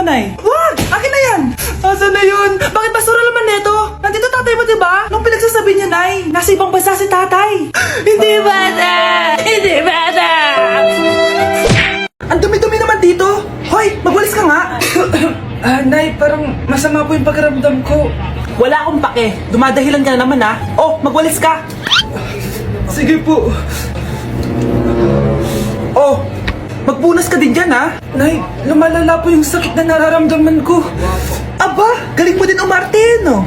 Nay. Wag! Akin na yan! Asan na yun? Bakit basura naman neto? Nandito tatay mo, diba? Nung pinagsasabi niya, Nay, nasa ibang bansa si tatay. Hindi bata! Hindi bata! Ang dumi-dumi naman dito. Hoy, magwalis ka nga. Nay, parang masama po yung pakiramdam ko. Wala akong pake. Dumadahilan ka na naman, ha? Oh, magwalis ka. Sige po. Oh, magpunas ka din dyan, ha? Nay, lumalala po yung sakit na nararamdaman ko. Aba, galing mo din umarte, no?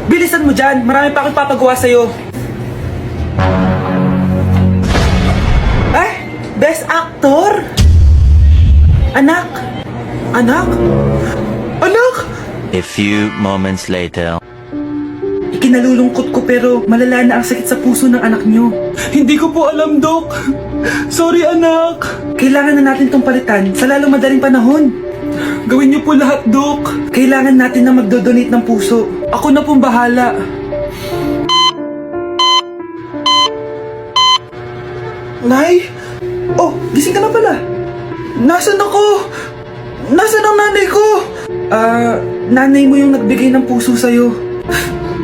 Bilisan mo dyan. Marami pa akong papagawa sa'yo. Ay, best actor? Anak? Anak? Anak? A few moments later. Ikinalulungkot ko pero malala na ang sakit sa puso ng anak nyo. Hindi ko po alam, Dok. Sorry, anak. Kailangan na natin tong palitan sa lalong madaling panahon. Gawin niyo po lahat, Dok. Kailangan natin na magdodonate ng puso. Ako na pong bahala. Nay? Oh, gising ka na pala. Nasaan ako? Nasaan ang nanay ko? Nanay mo yung nagbigay ng puso sa'yo.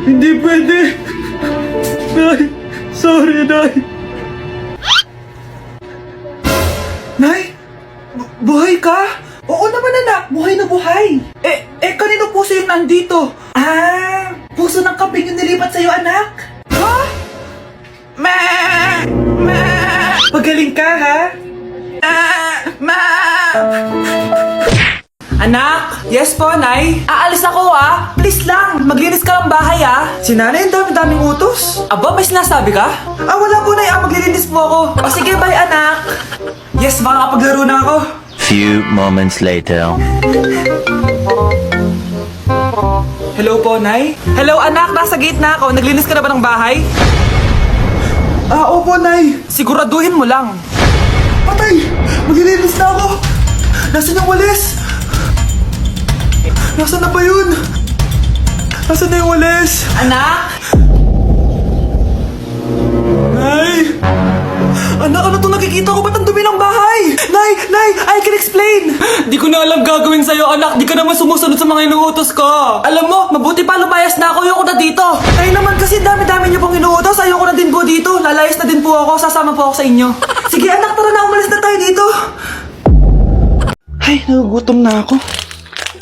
Hindi pwede. Nay, sorry, Nay. Nay? Buhay ka? Oo naman, anak. Buhay na buhay. Kanino puso yung nandito? Puso ng kambing yung nilipat sa'yo, anak. Ha? Ma! Ma! Pagaling ka, ha? Ma! Anak! Yes po, Nay? Aalis ako, ah! Please lang! Maglinis ka ng bahay, ah! Si Nanay, ang dami-daming utos! Aba, may sinasabi ka? Wala po, Nay! Maglilinis po ako! O sige, bye, anak! Yes, makakapaglaro na ako! Few moments later. Hello po, Nay? Hello, anak! Nasa gate na ako! Naglinis ka na ba ng bahay? Opo, Nay! Siguraduhin mo lang! Patay! Maglilinis na ako! Nasaan yung walis? Nasaan na ba yun? Nasaan na yung walis? Anak? Nay? Anak, ano itong nakikita ko? Ba't ang dumi ng bahay? Nay! Nay! I can explain! Di ko na alam gagawin sa'yo, anak. Di ka naman sumusunod sa mga inuutos ko. Alam mo, mabuti pa lumayas na ako. Ayoko na dito. Ay naman kasi dami-dami niyo pong inuutos. Ayoko na din po dito. Lalayas na din po ako. Sasama po ako sa inyo. Sige, anak, tara na. Umalis na tayo dito. Ay, nagugutom na ako.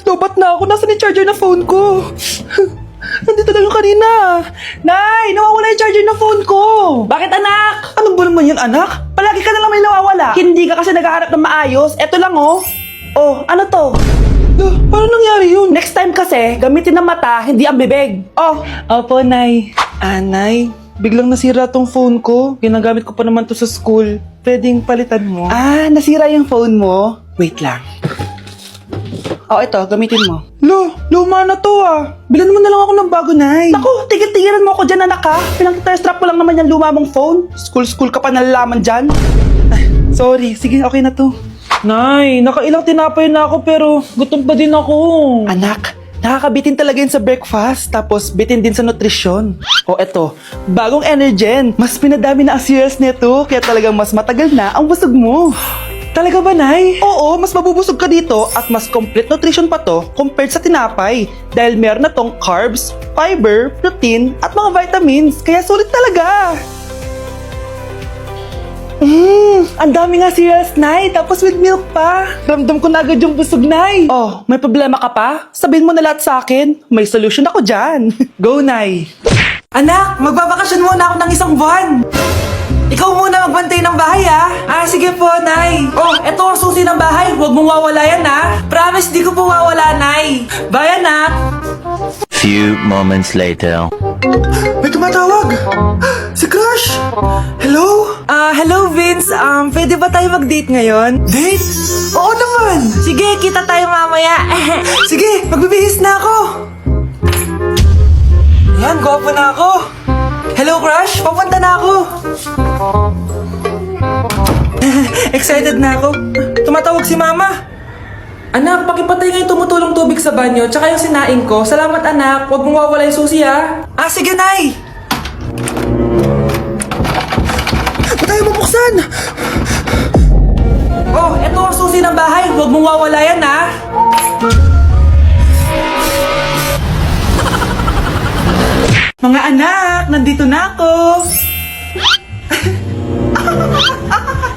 Lobat na ako. Nasaan yung charger na phone ko? Nandito lang yung kanina. Nay, nawawala yung charger na phone ko. Bakit, anak? Ano ba naman yun, anak? Palagi ka na lang may nawawala. Hindi ka kasi naghahanap ng maayos. Eto lang, oh. Oh, ano to? Paano nangyari yun? Next time kasi, gamitin ng mata, hindi ang bibig. Oh. Opo, Nay. Nay, biglang nasira tong phone ko. Ginagamit ko pa naman to sa school. Pwedeng palitan mo. Nasira yung phone mo? Wait lang. Oh, ito, gamitin mo. Luma na to, Bilan mo na lang ako ng bago, Nay. Naku, tigil-tigilan mo ako dyan, anak, ha? Pinang-strap ko lang naman yung luma mong phone. School ka pa nalalaman dyan. Sorry, sige, okay na to. Nay, nakailang tinapay na ako pero gutom pa din ako. Anak, nakakabitin talaga yun sa breakfast, tapos bitin din sa nutrisyon. O eto, bagong Energen. Mas pinadami na ang cereals nito, kaya talagang mas matagal na ang busog mo. Talaga ba, Nay? Oo, mas mabubusog ka dito at mas complete nutrition pa to compared sa tinapay. Dahil meron na tong carbs, fiber, protein, at mga vitamins. Kaya sulit talaga. Ang dami nga cereals, Nay. Tapos with milk pa. Ramdam ko na agad yung busog, Nay. Oh, may problema ka pa? Sabihin mo na lahat sa akin. May solution ako dyan. Go, Nay. Anak, magbabakasyon muna ako ng isang buwan. Ikaw muna magbantay ng bahay, ha? Sige po, Nay. Oh, eto ang susi ng bahay. Huwag mong wawala yan, ha? Promise, di ko po wawala, Nay. Bye, anak. Few moments later. May tumatawag. Si Crush. Hello? Hello, Vince. Pwede ba tayo mag-date ngayon? Date? Oo naman. Sige, kita tayo mamaya. Sige, magbibihis na ako. Yan, gwapo na ako. Hello, Crush. Papunta na ako. Excited na ako. Tumatawag si Mama. Anak, pakipatay nga yung tumutulong tubig sa banyo, tsaka yung sinaing ko. Salamat, anak. Huwag mong wawala yung susi, ha? Sige, Nay. Ba't tayo mabuksan? Oh, eto ang susi tapusin ang bahay. Huwag mong wawala yan, ha? Mga anak, nandito na ako.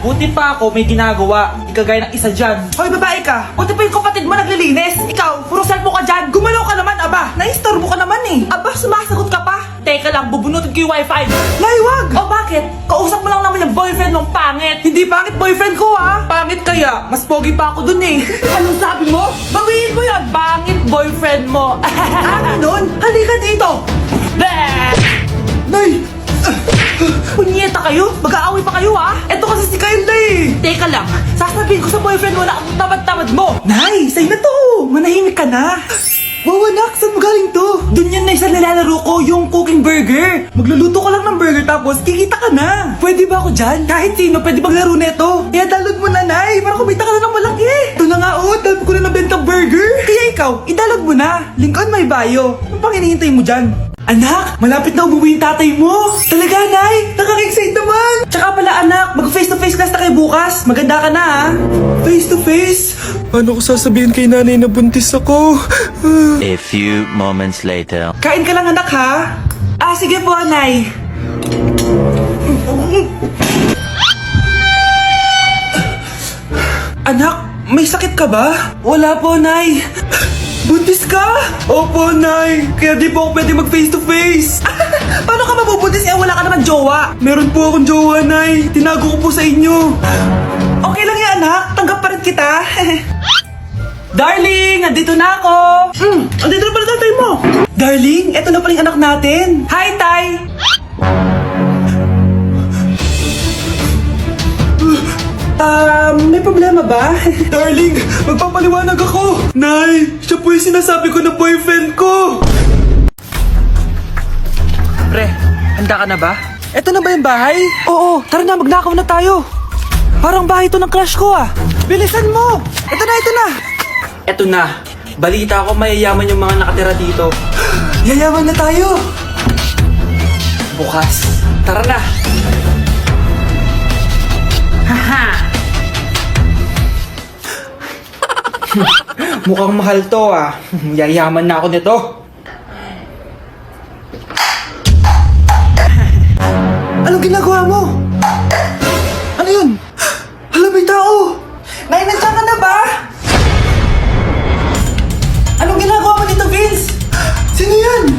Buti pa ako may ginagawa. Di kagaya ng isa dyan. Hoy, babae ka. Buti pa yung kapatid mo naglilinis. Ikaw, puro cellphone ka dyan. Gumalaw ka naman, aba. Naistorbo ka naman eh. Aba, sumasagot ka pa. Teka lang, bubunutin ko yung wifi. Nay, wag! O bakit? Kausap mo lang naman yung boyfriend mong pangit. Hindi pangit boyfriend ko, ha? Pangit kaya? Mas pogi pa ako dun eh. Anong sabi mo? Bawiin mo yun. Pangit boyfriend mo. Ganun? Halika dito. Bleh! Nay! Punyeta kayo? Mag-aaway pa kayo, ha? Eto kasi si Kyle na eh. Teka lang, sasabihin ko sa boyfriend mo na ang tamad-tamad mo. Nay, sa'yo na to. Manahimik ka na. Wow, anak, saan mo galing to? Doon yan na isa nilalaro ko, yung cooking burger. Magluluto ko lang ng burger tapos kikita ka na. Pwede ba ako dyan? Kahit sino, pwede maglaro neto. Kaya download mo na, Nay, para kumita ka na ng malaki. Ito na nga, oh, dami ko na nabentang burger. Kaya ikaw, i-download mo na. Link on my bio. Anong pang hinihintay mo dyan? Anak, malapit na umuwi yung tatay mo. Talaga, Nay? Nakaka-excite naman. Tsaka pala, anak, mag-face-to-face class na kayo bukas. Maganda ka na, ha? Face-to-face? Paano ko sasabihin kay nanay na buntis ako? A few moments later. Kain ka lang, anak, ha? Ah, sige po, Nay. Anak, may sakit ka ba? Wala po, Nay. Buntis ka? Opo, Nay. Kaya di po ako pwede mag-face-to-face. Paano ka mabubuntis eh wala ka naman jowa? Meron po akong jowa, Nay. Tinago ko po sa inyo. Okay lang yan, anak. Tanggap pa rin kita. Darling, andito na ako. Andito na pala tatay mo. Darling, eto na pala yung anak natin. Hi, Tay. May problema ba? Darling, magpapaliwanag ako. Nay, siya po yung sinasabi ko na boyfriend ko. Pre, handa ka na ba? Eto na ba yung bahay? Oo, tara na, magnakaw na tayo. Parang bahay to ng crush ko ah. Bilisan mo. Eto na, eto na. Eto na. Balita ko mayayaman yung mga nakatira dito. Yayaman na tayo. Bukas. Tara na. Haha. Mukhang mahal to ah. Yayaman na ako nito. Anong ginagawa mo? Ano yun? Hala, may tao! Nay, nandiyan ka na ba? Anong ginagawa mo dito, Vince? Sino yan?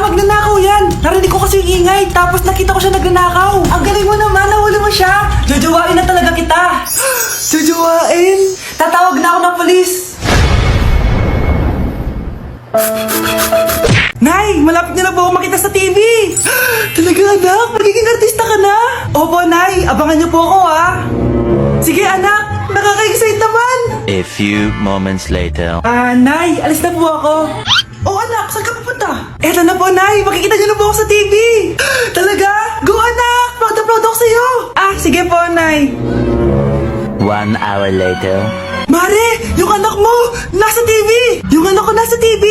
Magnanakaw yan. Narinig ko kasi yung ingay, tapos nakita ko siya nagnanakaw. Ang galing mo naman, nahuli mo siya. Jojowain na talaga kita. Jojowain? Tatawag na ako ng polis. Nay, malapit na po ako makita sa TV. Talaga, anak? Magiging artista ka na? Opo, Nay. Abangan niyo po ako, ha? Sige, anak. Nakaka-excite naman. A few moments later. Nay, alis na po ako. Oh, anak, saan ka pupunta? Eto na po, Nay. Makikita niyo na po ako sa TV. Talaga? Go, anak. Proud na proud ako sa'yo. Sige po, Nay. 1 hour later. Mare, yung anak mo, nasa TV. Yung anak ko nasa TV.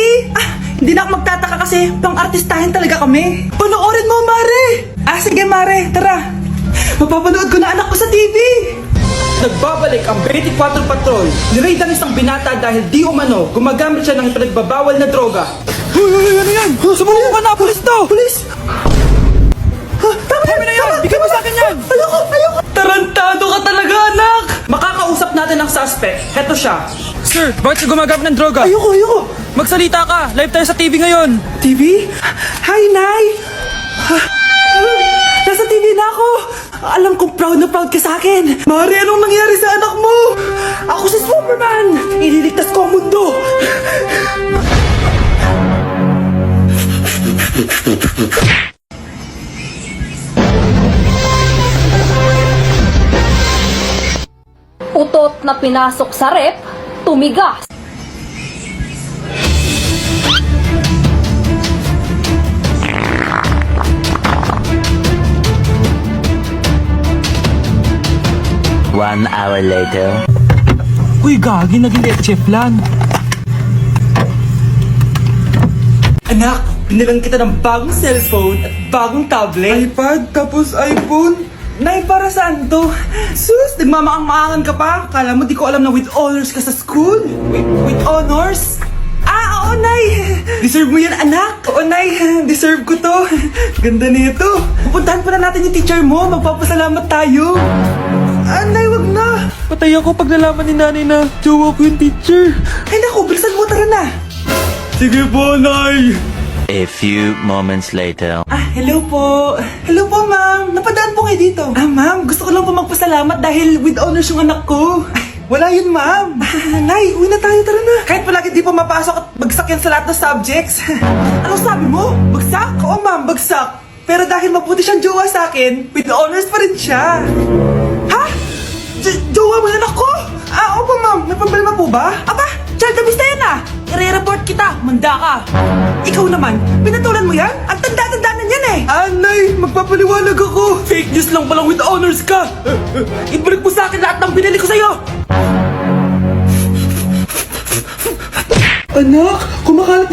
Hindi na ako magtataka kasi pang-artistahin talaga kami. Panoorin mo, Mare. Sige, Mare. Tara. Mapapanood ko na anak ko sa TV. Nagbabalik ang 24 Patrol. Niraid ang isang binata dahil di umano gumagamit siya ng ipinagbabawal na droga. Hoy, ano yan? Sumuko ka na, pulis to! Pulis! Tama na yan! Bigyan mo sa akin yan! Ayoko! Tarantado ka talaga, anak! Makakausap natin ang suspect. Heto siya. Sir, bakit ka gumagamit ng droga? Ayoko! Magsalita ka! Live tayo sa TV ngayon! TV? Hi, Nay! Nasa TV na ako! Alam kong proud na proud ka sa akin! Mari, anong nangyari sa anak mo? Ako si Superman! Ililigtas ko ang mundo! Utot na pinasok sa rep, tumigas. One hour later. Uy, gagi, naging leche flan. Anak, binilang kita ng bagong cellphone at bagong tablet. iPad, tapos iPhone. Nay, para saan to? Sus, nagmamaang-maangan ka pa? Kala mo di ko alam na with honors ka sa school? With honors? Ah, oo, Nay! Deserve mo yan, anak! Oo, Nay, deserve ko to. Ganda nito. Pupuntahan pa na natin yung teacher mo. Magpapasalamat tayo. Ah, Nay, wag na. Patay ako pag nalaman ni nanay na jowa ko yung teacher. Ay, naku, bilisan mo, tara na. Sige po, Nay. A few moments later. Ah, hello po. Hello po, ma'am. Napadaan po kayo dito. Ah, ma'am, gusto ko lang po magpasalamat dahil with honors yung anak ko. Ay, wala yun, ma'am. Nay, uwi na tayo, tara na. Kahit palagi di pa mapasok at bagsak yan sa lahat ng subjects. Anong sabi mo? Bagsak? Oo, ma'am, bagsak. Pero dahil mabuti siyang jowa sa akin, with honors pa rin siya. Ha? Jowa mo yan ako? Ah, opo, ma'am. May problema po ba? Aba, child abuse na yan ah. I-report kita, manda ka. Ikaw naman, pinatulan mo yan? Ang tanda-tanda na yan eh. Anay, magpapaliwanag ako. Fake news lang palang with honors ka. Ibalik mo sa akin lahat ng binili ko sa'yo. Anak, kumakalat na